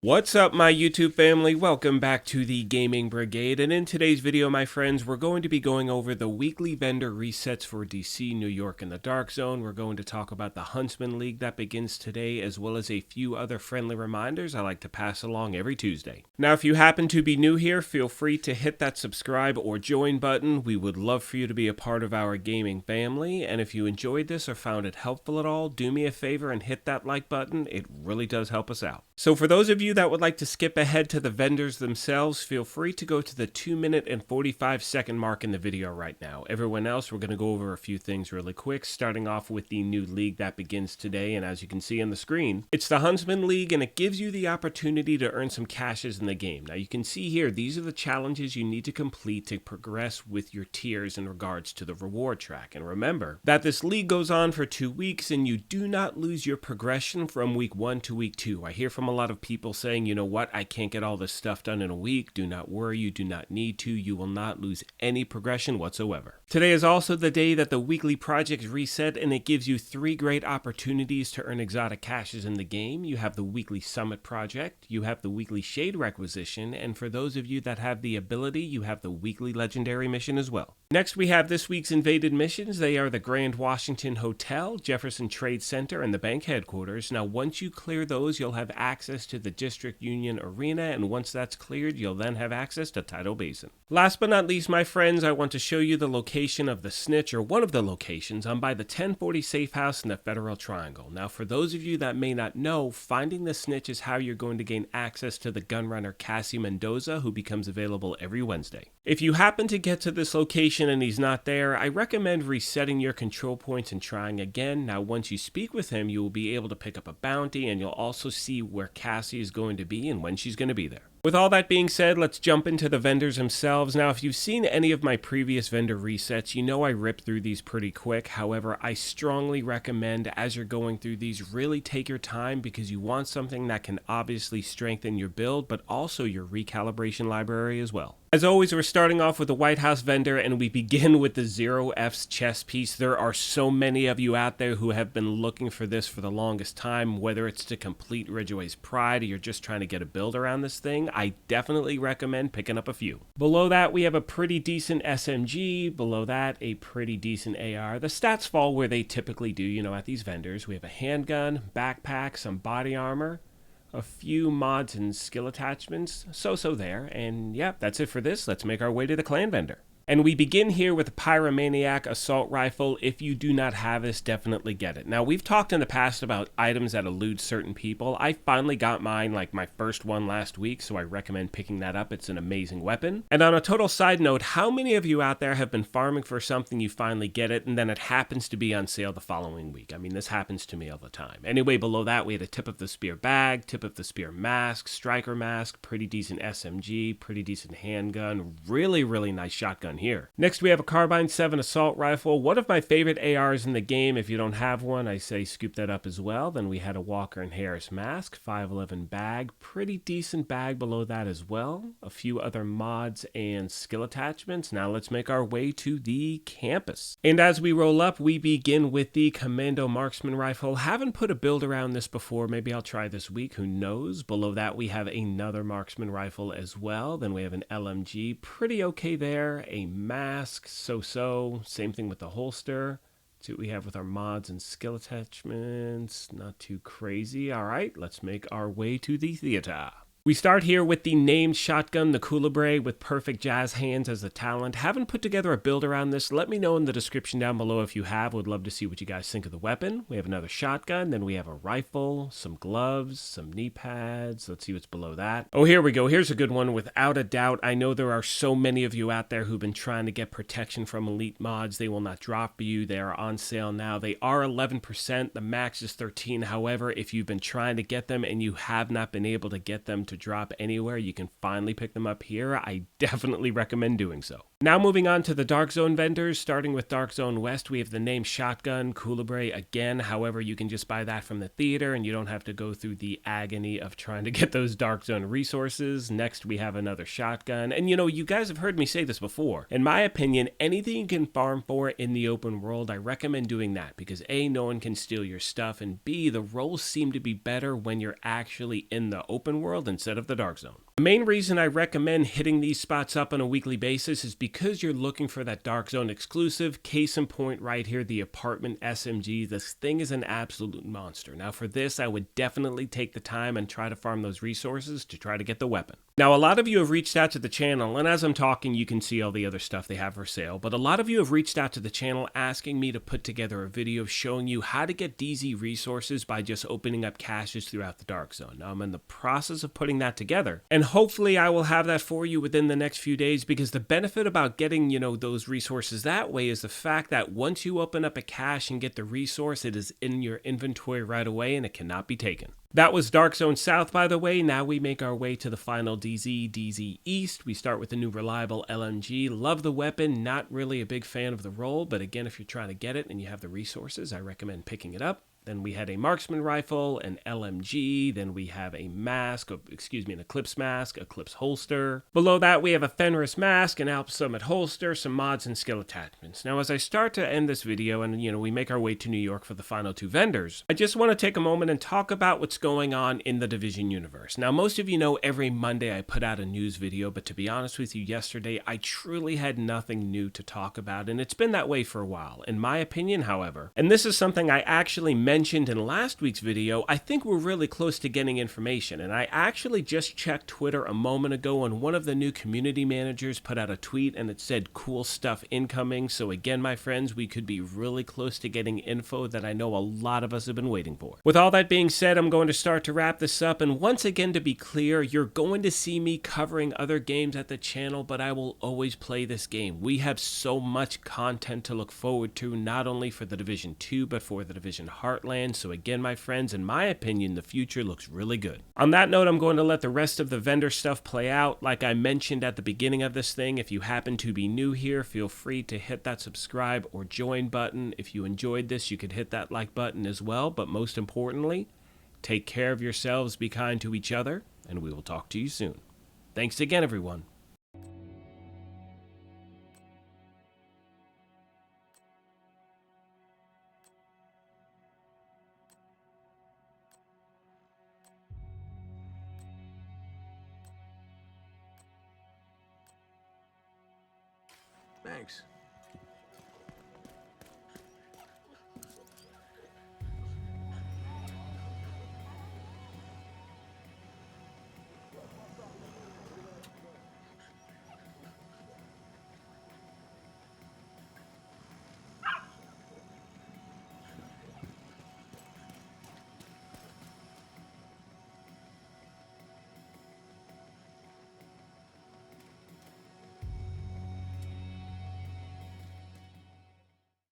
What's up, my YouTube family? Welcome back to the Gaming Brigade, and in today's video, my friends, we're going to be going over the weekly vendor resets for DC, New York, and the Dark Zone. We're going to talk about the Huntsman League that begins today, as well as a few other friendly reminders I like to pass along every Tuesday. Now, if you happen to be new here, feel free to hit that subscribe or join button. We would love for you to be a part of our gaming family, and if you enjoyed this or found it helpful at all, do me a favor and hit that like button. It really does help us out. So for those of you that would like to skip ahead to the vendors themselves, feel free to go to the 2-minute and 45-second mark in the video right now. Everyone else, we're going to go over a few things really quick, starting off with the new league that begins today. And as you can see on the screen, it's the Huntsman League, and it gives you the opportunity to earn some caches in the game. Now you can see here, these are the challenges you need to complete to progress with your tiers in regards to the reward track. And remember that this league goes on for 2 weeks, and you do not lose your progression from week 1 to week 2. I hear from a lot of people saying, you know what, I can't get all this stuff done in a week. Do not worry, you do not need to. You will not lose any progression whatsoever. Today is also the day that the weekly projects reset, and it gives you 3 great opportunities to earn exotic caches in the game. You have the weekly summit project, you have the weekly shade requisition, and for those of you that have the ability, you have the weekly legendary mission as well. Next, we have this week's invaded missions. They are the Grand Washington Hotel, Jefferson Trade Center, and the bank headquarters. Now, once you clear those, you'll have access to the District Union Arena, and once that's cleared, you'll then have access to Tidal Basin. Last but not least, my friends, I want to show you the location of the Snitch, or one of the locations. I'm by the 1040 Safe House in the Federal Triangle. Now, for those of you that may not know, finding the Snitch is how you're going to gain access to the gunrunner Cassie Mendoza, who becomes available every Wednesday. If you happen to get to this location and he's not there, I recommend resetting your control points and trying again. Now, once you speak with him, you will be able to pick up a bounty, and you'll also see where Cassie is going to be and when she's going to be there. With all that being said, let's jump into the vendors themselves. Now, if you've seen any of my previous vendor resets, you know I rip through these pretty quick. However, I strongly recommend, as you're going through these, really take your time, because you want something that can obviously strengthen your build, but also your recalibration library as well. As always, we're starting off with the White House vendor, and we begin with the Zero F's chess piece. There are so many of you out there who have been looking for this for the longest time, whether it's to complete Ridgeway's Pride or you're just trying to get a build around this thing. I definitely recommend picking up a few. Below that, we have a pretty decent SMG. Below that, a pretty decent AR. The stats fall where they typically do, you know, at these vendors. We have a handgun, backpack, some body armor, a few mods and skill attachments, so there, and yeah, that's it for this. Let's make our way to the clan vendor. And we begin here with the Pyromaniac assault rifle. If you do not have this, definitely get it. Now, we've talked in the past about items that elude certain people. I finally got mine, like my first one last week, so I recommend picking that up. It's an amazing weapon. And on a total side note, how many of you out there have been farming for something, you finally get it, and then it happens to be on sale the following week? I mean, this happens to me all the time. Anyway, below that, we had a tip of the spear bag, tip of the spear mask, striker mask, pretty decent SMG, pretty decent handgun, really nice shotgun here. Next, we have a Carbine 7 assault rifle, one of my favorite ARs in the game. If you don't have one, I say scoop that up as well. Then we had a Walker and Harris mask, 511 bag, pretty decent bag below that as well. A few other mods and skill attachments. Now let's make our way to the campus. And as we roll up, we begin with the Commando Marksman rifle. Haven't put a build around this before. Maybe I'll try this week, who knows. Below that, we have another Marksman rifle as well. Then we have an LMG, pretty okay there. A mask, so. Same thing with the holster. See what we have with our mods and skill attachments. Not too crazy. All right, let's make our way to the theater. We start here with the named shotgun, the Coulibre, with perfect jazz hands as the talent. Haven't put together a build around this. Let me know in the description down below if you have. Would love to see what you guys think of the weapon. We have another shotgun, then we have a rifle, some gloves, some knee pads. Let's see what's below that. Oh, here we go. Here's a good one. Without a doubt, I know there are so many of you out there who've been trying to get protection from elite mods. They will not drop for you. They are on sale now. They are 11%. The max is 13. However, if you've been trying to get them and you have not been able to get them to to drop anywhere, you can finally pick them up here. I definitely recommend doing so. Now moving on to the Dark Zone vendors, starting with Dark Zone West, we have the name Shotgun, Coulibre again. However, you can just buy that from the theater and you don't have to go through the agony of trying to get those Dark Zone resources. Next, we have another Shotgun. And you know, you guys have heard me say this before. In my opinion, anything you can farm for in the open world, I recommend doing that because A, no one can steal your stuff, and B, the rolls seem to be better when you're actually in the open world instead of the Dark Zone. The main reason I recommend hitting these spots up on a weekly basis is because you're looking for that Dark Zone exclusive. Case in point right here, the apartment SMG. This thing is an absolute monster. Now for this, I would definitely take the time and try to farm those resources to try to get the weapon. Now a lot of you have reached out to the channel, and as I'm talking you can see all the other stuff they have for sale, but a lot of you have reached out to the channel asking me to put together a video showing you how to get DZ resources by just opening up caches throughout the Dark Zone. Now I'm in the process of putting that together, and hopefully I will have that for you within the next few days, because the benefit about getting, you know, those resources that way is the fact that once you open up a cache and get the resource, it is in your inventory right away and it cannot be taken. That was Dark Zone South, by the way. Now we make our way to the final DZ East. We start with the new reliable LMG. Love the weapon, not really a big fan of the roll, but again, if you're trying to get it and you have the resources, I recommend picking it up. Then we had a Marksman rifle, an LMG, then we have a mask, an Eclipse mask, Eclipse holster. Below that, we have a Fenris mask, an Alp Summit holster, some mods and skill attachments. Now, as I start to end this video and, you know, we make our way to New York for the final two vendors, I just want to take a moment and talk about what's going on in the Division universe. Now, most of you know every Monday I put out a news video, but to be honest with you, yesterday, I truly had nothing new to talk about, and it's been that way for a while. In my opinion, however, and this is something I actually mentioned in last week's video, I think we're really close to getting information, and I actually just checked Twitter a moment ago, and one of the new community managers put out a tweet and it said cool stuff incoming. So again, my friends, we could be really close to getting info that I know a lot of us have been waiting for. With all that being said, I'm going to start to wrap this up, and once again, to be clear, you're going to see me covering other games at the channel, but I will always play this game. We have so much content to look forward to, not only for the Division 2 but for the Division Heartland. So again, my friends, in my opinion, the future looks really good. On that note, I'm going to let the rest of the vendor stuff play out. Like I mentioned at the beginning of this thing, if you happen to be new here, feel free to hit that subscribe or join button. If you enjoyed this, you could hit that like button as well. But most importantly, take care of yourselves, be kind to each other, and we will talk to you soon. Thanks again, everyone. Thanks.